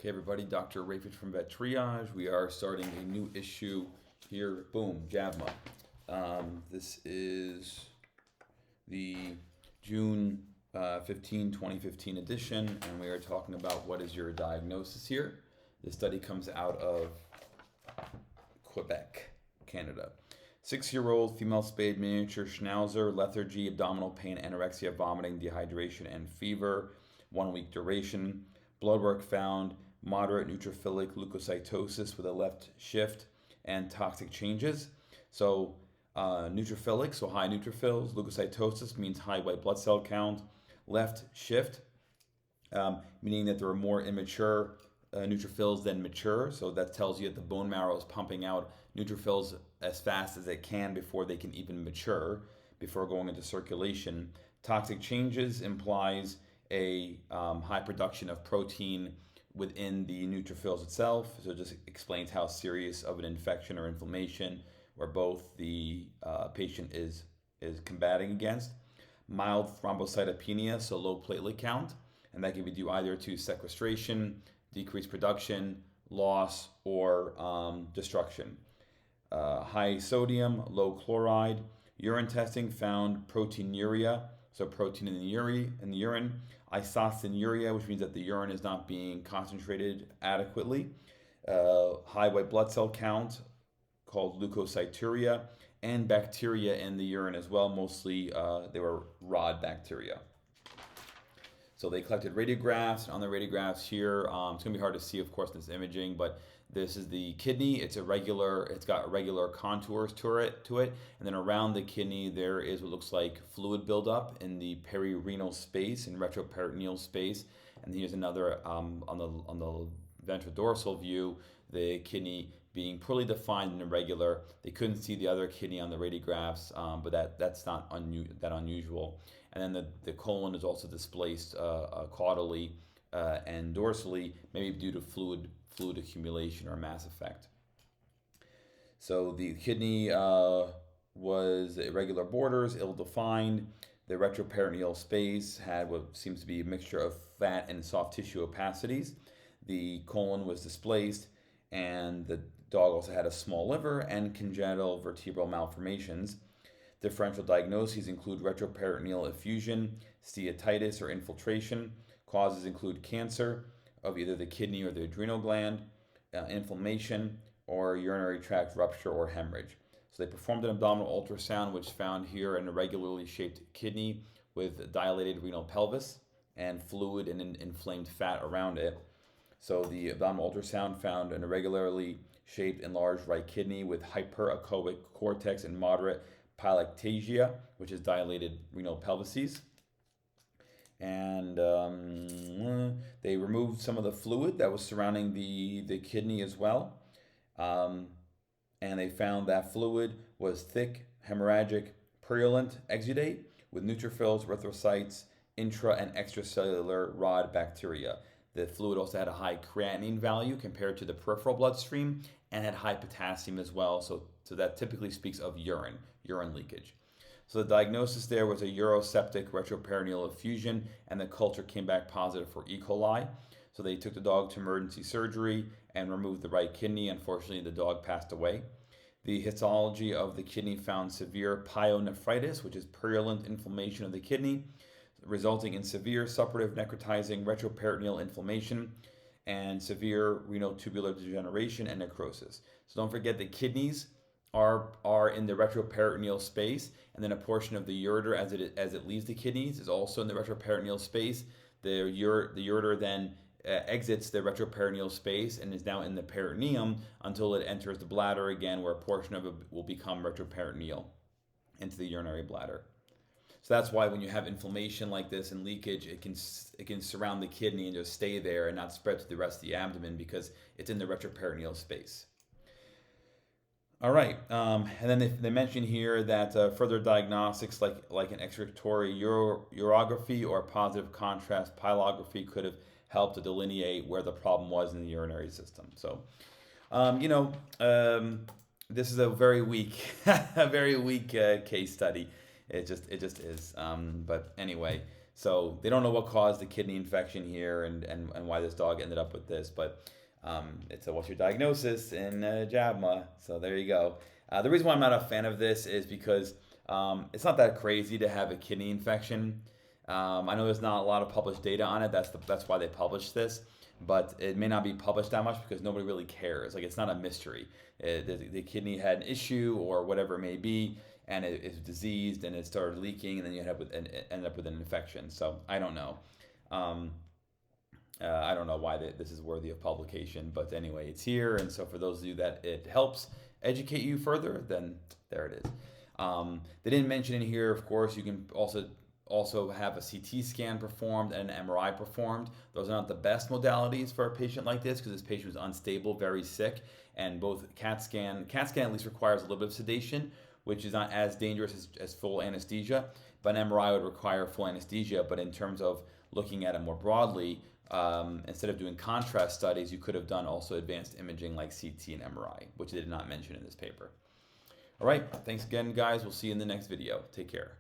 Okay, everybody, Dr. Rafid from Vet Triage. We are starting a new issue here. Boom, JAVMA. This is the June 2015 edition, and we are talking about what is your diagnosis here. This study comes out of Quebec, Canada. 6-year-old female spayed miniature schnauzer, lethargy, abdominal pain, anorexia, vomiting, dehydration, and fever. 1 week duration. Blood work found moderate neutrophilic leukocytosis with a left shift and toxic changes. So neutrophilic, so high neutrophils. Leukocytosis means high white blood cell count. Left shift, meaning that there are more immature neutrophils than mature. So that tells you that the bone marrow is pumping out neutrophils as fast as it can before they can even mature, before going into circulation. Toxic changes implies a high production of protein within the neutrophils itself. So it just explains how serious of an infection or inflammation or both the patient is combating against. Mild thrombocytopenia, so low platelet count, and that can be due either to sequestration, decreased production, loss, or destruction. High sodium, low chloride. Urine testing found proteinuria, so protein in the urine. Isocynuria, which means that the urine is not being concentrated adequately. High white blood cell count, called leukocyturia, and bacteria in the urine as well. Mostly they were rod bacteria. So they collected radiographs, and on the radiographs here, it's going to be hard to see, of course, in this imaging, but this is the kidney. It's got irregular contours to it, and then around the kidney there is what looks like fluid buildup in the perirenal space and retroperitoneal space. And here's another on the ventrodorsal view, the kidney being poorly defined and irregular. They couldn't see the other kidney on the radiographs, but that's not that unusual. And then the colon is also displaced caudally and dorsally, maybe due to fluid accumulation or mass effect. So the kidney was irregular borders, ill-defined. The retroperitoneal space had what seems to be a mixture of fat and soft tissue opacities. The colon was displaced, and the dog also had a small liver and congenital vertebral malformations. Differential diagnoses include retroperitoneal effusion, steatitis, or infiltration. Causes include cancer of either the kidney or the adrenal gland, inflammation, or urinary tract rupture or hemorrhage. So they performed an abdominal ultrasound, which found here an irregularly shaped kidney with dilated renal pelvis and fluid and inflamed fat around it. So the abdominal ultrasound found an irregularly shaped enlarged right kidney with hyperechoic cortex and moderate pylectasia, which is dilated renal pelvises. And they removed some of the fluid that was surrounding the kidney as well. And they found that fluid was thick, hemorrhagic, purulent exudate with neutrophils, erythrocytes, intra and extracellular rod bacteria. The fluid also had a high creatinine value compared to the peripheral bloodstream and had high potassium as well. So that typically speaks of urine leakage. So the diagnosis there was a uroseptic retroperitoneal effusion, and the culture came back positive for E. coli. So they took the dog to emergency surgery and removed the right kidney. Unfortunately, the dog passed away. The histology of the kidney found severe pyonephritis, which is purulent inflammation of the kidney, resulting in severe suppurative necrotizing retroperitoneal inflammation and severe renal tubular degeneration and necrosis. So don't forget the kidneys are in the retroperitoneal space, and then a portion of the ureter as it leaves the kidneys is also in the retroperitoneal space. The ureter then exits the retroperitoneal space and is now in the peritoneum until it enters the bladder again, where a portion of it will become retroperitoneal into the urinary bladder. So that's why when you have inflammation like this and leakage, it can surround the kidney and just stay there and not spread to the rest of the abdomen because it's in the retroperitoneal space. All right, and then they mention here that further diagnostics like an excretory urography or positive contrast pylography could have helped to delineate where the problem was in the urinary system. So, this is a very weak, case study. It just is. But anyway, So they don't know what caused the kidney infection here and why this dog ended up with this. But it's a what's your diagnosis in JAVMA. So there you go. The reason why I'm not a fan of this is because it's not that crazy to have a kidney infection. I know there's not a lot of published data on it. That's why they published this. But it may not be published that much because nobody really cares. Like, it's not a mystery. The kidney had an issue or whatever it may be, and it is diseased and it started leaking, and then you end up with an infection. So I don't know. I don't know why this is worthy of publication, but anyway, it's here. And so for those of you that it helps educate you further, then there it is. They didn't mention in here, of course, you can also have a CT scan performed and an MRI performed. Those are not the best modalities for a patient like this because this patient was unstable, very sick, and both CAT scan at least requires a little bit of sedation, which is not as dangerous as full anesthesia, but an MRI would require full anesthesia. But in terms of looking at it more broadly, instead of doing contrast studies, you could have done also advanced imaging like CT and MRI, which they did not mention in this paper. All right, thanks again, guys. We'll see you in the next video. Take care.